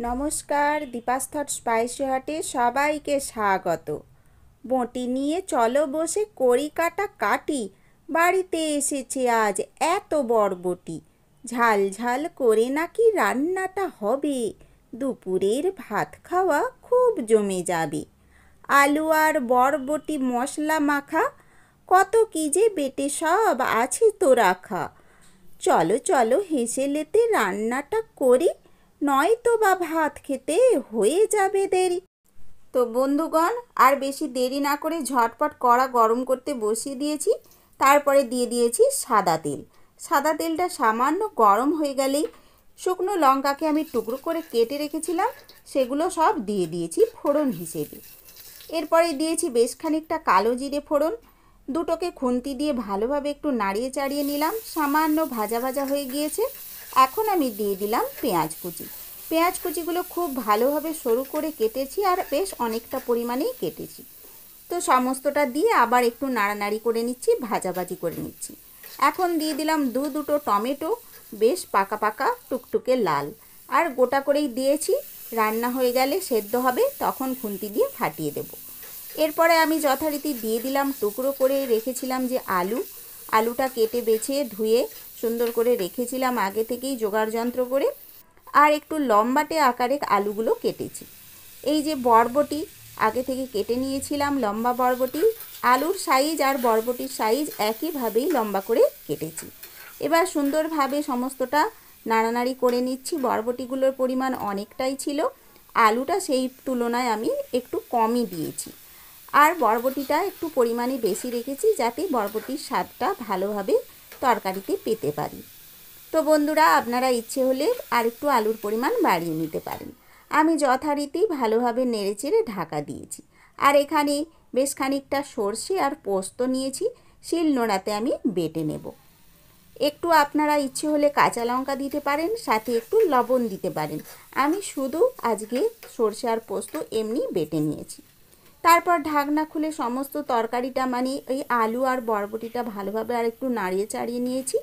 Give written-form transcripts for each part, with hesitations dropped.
নমস্কার, Deepa's thought spicy হাটে সবাইকে স্বাগত। বঁটি নিয়ে চলো বসে কড়ি কাটা কাটি। বাড়িতে এসেছে আজ এত বরবটি। ঝাল ঝাল করে নাকি রান্নাটা হবে, দুপুরের ভাত খাওয়া খুব জমে যাবে। আলু আর বরবটি মশলা মাখা, কত কি যে বেটে সব আছে তো রাখা। চলো চলো হেসে লেতে রান্নাটা করি, নয়তো বা ভাত খেতে হয়ে যাবে দেরি। তো বন্ধুগণ, আর বেশি দেরি না করে ঝটপট কড়া গরম করতে বসিয়ে দিয়েছি। তারপরে দিয়ে দিয়েছি সাদা তেল। সাদা তেলটা সামান্য গরম হয়ে গেলেই শুকনো লঙ্কাকে আমি টুকরো করে কেটে রেখেছিলাম, সেগুলো সব দিয়ে দিয়েছি ফোড়ন হিসেবে। এরপরে দিয়েছি বেশ খানিকটা কালো জিরে ফোড়ন। দুটোকে খুন্তি দিয়ে ভালোভাবে একটু নাড়িয়ে চাড়িয়ে নিলাম। সামান্য ভাজা ভাজা হয়ে গিয়েছে। এখন আমি দিয়ে দিলাম পেঁয়াজ কুচি। পেঁয়াজ কুচিগুলো খুব ভালোভাবে সরু করে কেটেছি, আর বেশ অনেকটা পরিমাণেই কেটেছি। তো সমস্তটা দিয়ে আবার একটু নাড়ানাড়ি করে নিচ্ছি, ভাজাভাজি করে নিচ্ছি। এখন দিয়ে দিলাম দুটো টমেটো, বেশ পাকা পাকা টুকটুকে লাল, আর গোটা করেই দিয়েছি। রান্না হয়ে গেলে সেদ্ধ হবে, তখন খুন্তি দিয়ে ফাটিয়ে দেব। এরপরে আমি যথারীতি দিয়ে দিলাম টুকরো করে রেখেছিলাম যে আলুটা কেটে বেছে ধুয়ে সুন্দর করে রেখেছিলাম আগে থেকেই জোগাড় যন্ত্র করে। আর একটু লম্বাটে আকারে আলুগুলো কেটেছি। এই যে বরবটি আগে থেকে কেটে নিয়েছিলাম, লম্বা বরবটি, আলুর সাইজ আর বরবটির সাইজ একইভাবেই লম্বা করে কেটেছি। এবার সুন্দরভাবে সমস্তটা নাড়ানাড়ি করে নিচ্ছি। বরবটিগুলোর পরিমাণ অনেকটাই ছিল, আলুটা সেই তুলনায় আমি একটু কমই দিয়েছি। আর বরবটিটা একটু পরিমাণে বেশি রেখেছি, যাতে বরবটির স্বাদটা ভালোভাবে তরকারিতে পেতে পারি। তো বন্ধুরা, আপনারা ইচ্ছে হলে আর একটু আলুর পরিমাণ বাড়িয়ে নিতে পারেন। আমি যথারীতি ভালোভাবে নেড়েচেড়ে ঢাকা দিয়েছি। আর এখানে বেশ খানিকটা সর্ষে আর পোস্ত নিয়েছি, শিলনোড়াতে আমি বেটে নেব। একটু আপনারা ইচ্ছে হলে কাঁচা লঙ্কা দিতে পারেন, সাথে একটু লবণ দিতে পারেন। আমি শুধু আজকে সর্ষে আর পোস্ত এমনি বেটে নিয়েছি। তারপর ঢাকনা খুলে সমস্ত তরকারিটা, মানে ওই আলু আর বরবটিটা ভালোভাবে আর একটু নাড়িয়ে চাড়িয়ে নিয়েছি।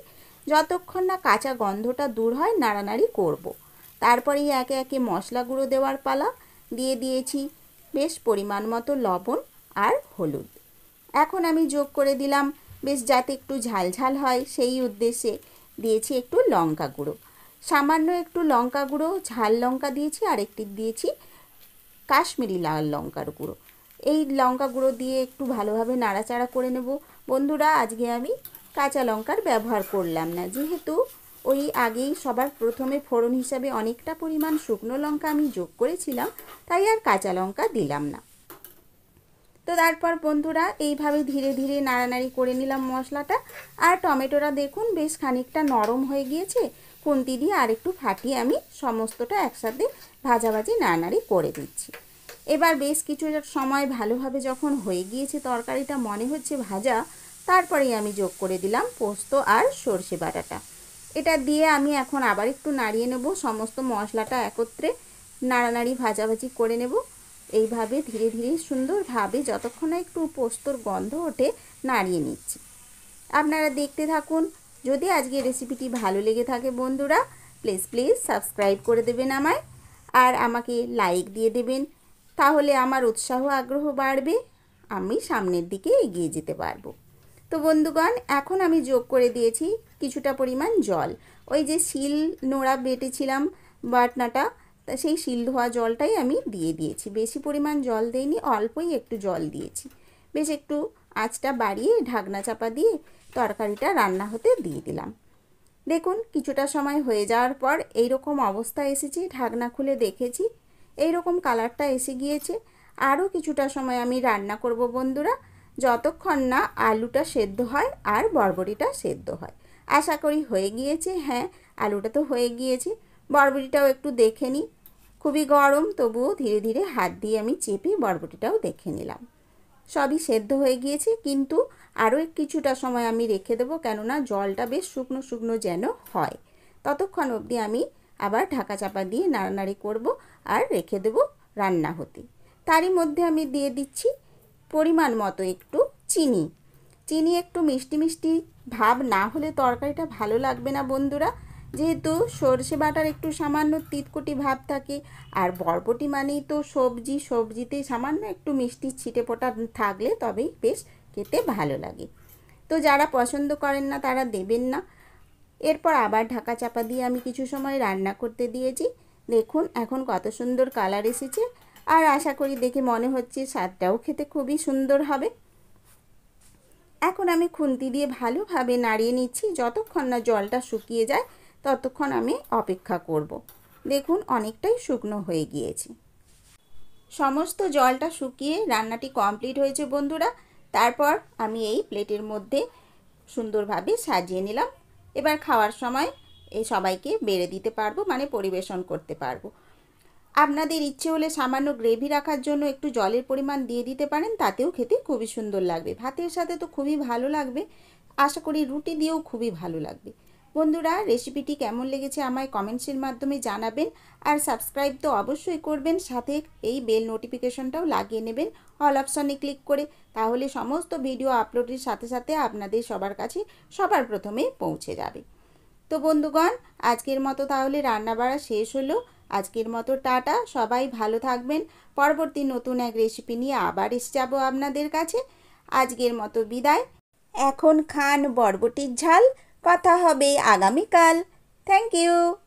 যতক্ষণ না কাঁচা গন্ধটা দূর হয় নাড়ানাড়ি করব। তারপরেই একে একে মশলা গুঁড়ো দেওয়ার পালা। দিয়ে দিয়েছি বেশ পরিমাণ মতো লবণ আর হলুদ। এখন আমি যোগ করে দিলাম, বেশ যাতে একটু ঝাল ঝাল হয় সেই উদ্দেশ্যে দিয়েছি একটু লঙ্কা গুঁড়ো। সামান্য একটু লঙ্কা গুঁড়ো, ঝাল লঙ্কা দিয়েছি, আর একটি দিয়েছি কাশ্মীরি লাল লঙ্কার গুঁড়ো। এই লঙ্কা গুঁড়ো দিয়ে একটু ভালোভাবে নাড়াচাড়া করে নেব। বন্ধুরা, আজকে আমি কাঁচা লঙ্কার ব্যবহার করলাম না, যেহেতু ওই আগেই সবার প্রথমে ফোড়ন হিসাবে অনেকটা পরিমাণ শুকনো লঙ্কা আমি যোগ করেছিলাম, তাই আর কাঁচা লঙ্কা দিলাম না। তো তারপর বন্ধুরা এইভাবে ধীরে ধীরে নাড়ানাড়ি করে নিলাম মশলাটা। আর টমেটোটা দেখুন বেশ খানিকটা নরম হয়ে গিয়েছে। খুন্তি দিয়ে আর একটু ফাটিয়ে আমি সমস্তটা একসাথে ভাজাভাজি নাড়ানাড়ি করে দিচ্ছি। এবার বেশ কিছু সময় ভালোভাবে যখন হয়ে গিয়েছে তরকারিটা, মনে হচ্ছে ভাজা, তারপরেই আমি যোগ করে দিলাম পোস্ত আর সর্ষে বাটাটা। এটা দিয়ে আমি এখন আবার একটু নাড়িয়ে নেব। সমস্ত মশলাটা একত্রে নাড়ানাড়ি ভাজাভাজি করে নেব। এইভাবে ধীরে ধীরে সুন্দরভাবে যতক্ষণ না একটু পোস্তর গন্ধ ওঠে নাড়িয়ে নিচ্ছি। আপনারা দেখতে থাকুন। যদি আজকে রেসিপিটি ভালো লেগে থাকে বন্ধুরা, প্লিজ সাবস্ক্রাইব করে দেবেন আমায়, আর আমাকে লাইক দিয়ে দেবেন। তাহলে আমার উৎসাহ আগ্রহ বাড়বে, আমি সামনের দিকে এগিয়ে যেতে পারবো। তো বন্ধুগণ, এখন আমি যোগ করে দিয়েছি কিছুটা পরিমাণ জল। ওই যে শিল নোড়া বেটেছিলাম বাটনাটা, তা সেই শিল ধোয়া জলটাই আমি দিয়ে দিয়েছি। বেশি পরিমাণ জল দেইনি, অল্পই একটু জল দিয়েছি। বেশ একটু আঁচটা বাড়িয়ে ঢাকনা চাপা দিয়ে তরকারিটা রান্না হতে দিয়ে দিলাম। দেখুন কিছুটা সময় হয়ে যাওয়ার পর এইরকম অবস্থা এসেছে। ঢাকনা খুলে দেখেছি এইরকম কালারটা এসে গিয়েছে। আরও কিছুটা সময় আমি রান্না করব বন্ধুরা, যতক্ষণ না আলুটা সেদ্ধ হয় আর বরবটিটা সেদ্ধ হয়। আশা করি হয়ে গিয়েছে। হ্যাঁ, আলুটা তো হয়ে গিয়েছে, বরবটিটাও একটু দেখে নিই। খুবই গরম, তবুও ধীরে ধীরে হাত দিয়ে আমি চেপে বরবটিটাও দেখে নিলাম। সবই সেদ্ধ হয়ে গিয়েছে, কিন্তু আরও কিছুটা সময় আমি রেখে দেবো, কেননা জলটা বেশ শুকনো শুকনো যেন হয়। ততক্ষণ অবধি আমি আবার ঢাকা চাপা দিয়ে নাড়ানাড়ি করব আর রেখে দেবো রান্না হতে। তারই মধ্যে আমি দিয়ে দিচ্ছি পরিমাণ মতো একটু চিনি। চিনি একটু মিষ্টি মিষ্টি ভাব না হলে তরকারিটা ভালো লাগবে না বন্ধুরা। যেহেতু সর্ষে বাটার একটু সামান্য তিতকুটি ভাব থাকে, আর বরবটি মানেই তো সবজি, সবজিতে সামান্য একটু মিষ্টি ছিটেফোঁটা থাকলে তবেই বেশ খেতে ভালো লাগে। তো যারা পছন্দ করেন না তারা দেবেন না। এরপর আবার ঢাকা চাপা দিয়ে আমি কিছু সময় রান্না করতে দিয়েছি। দেখুন এখন কত সুন্দর কালার এসেছে, আর আশা করি দেখে মনে হচ্ছে স্বাদটাও খেতে খুবই সুন্দর হবে। এখন আমি খুন্তি দিয়ে ভালোভাবে নাড়িয়ে নিচ্ছি, যতক্ষণ না জলটা শুকিয়ে যায় ততক্ষণ আমি অপেক্ষা করব। দেখুন অনেকটাই শুকনো হয়ে গিয়েছে। সমস্ত জলটা শুকিয়ে রান্নাটি কমপ্লিট হয়েছে বন্ধুরা। তারপর আমি এই প্লেটের মধ্যে সুন্দরভাবে সাজিয়ে নিলাম। এবার খাওয়ার সময় এই সবাইকে বেড়ে দিতে পারবো, মানে পরিবেশন করতে পারবো। আপনাদের ইচ্ছে হলে সামান্য গ্রেভি রাখার জন্য একটু জলের পরিমাণ দিয়ে দিতে পারেন, তাতেও খেতে খুবই সুন্দর লাগবে। ভাতের সাথে তো খুবই ভালো লাগবে, আশা করি রুটি দিয়েও খুবই ভালো লাগবে। বন্ধুরা, রেসিপিটি কেমন লেগেছে আমায় কমেন্টসের মাধ্যমে জানাবেন, আর সাবস্ক্রাইব তো অবশ্যই করবেন, সাথে এই বেল নোটিফিকেশনটাও লাগিয়ে নেবেন অল অপশনে ক্লিক করে, তাহলে সমস্ত ভিডিও আপলোডের সাথে সাথে আপনাদের সবার কাছে সবার প্রথমে পৌঁছে যাবে। তো বন্ধুগণ, আজকের মতো তাহলে রান্না বাড়া শেষ হলো। আজকের মতো টাটা, সবাই ভালো থাকবেন। পরবর্তী নতুন এক রেসিপি নিয়ে আবার এসে যাবো আপনাদের কাছে। আজকের মতো বিদায়। এখন খান বরবটির ঝাল, কথা হবে আগামীকাল। Thank you.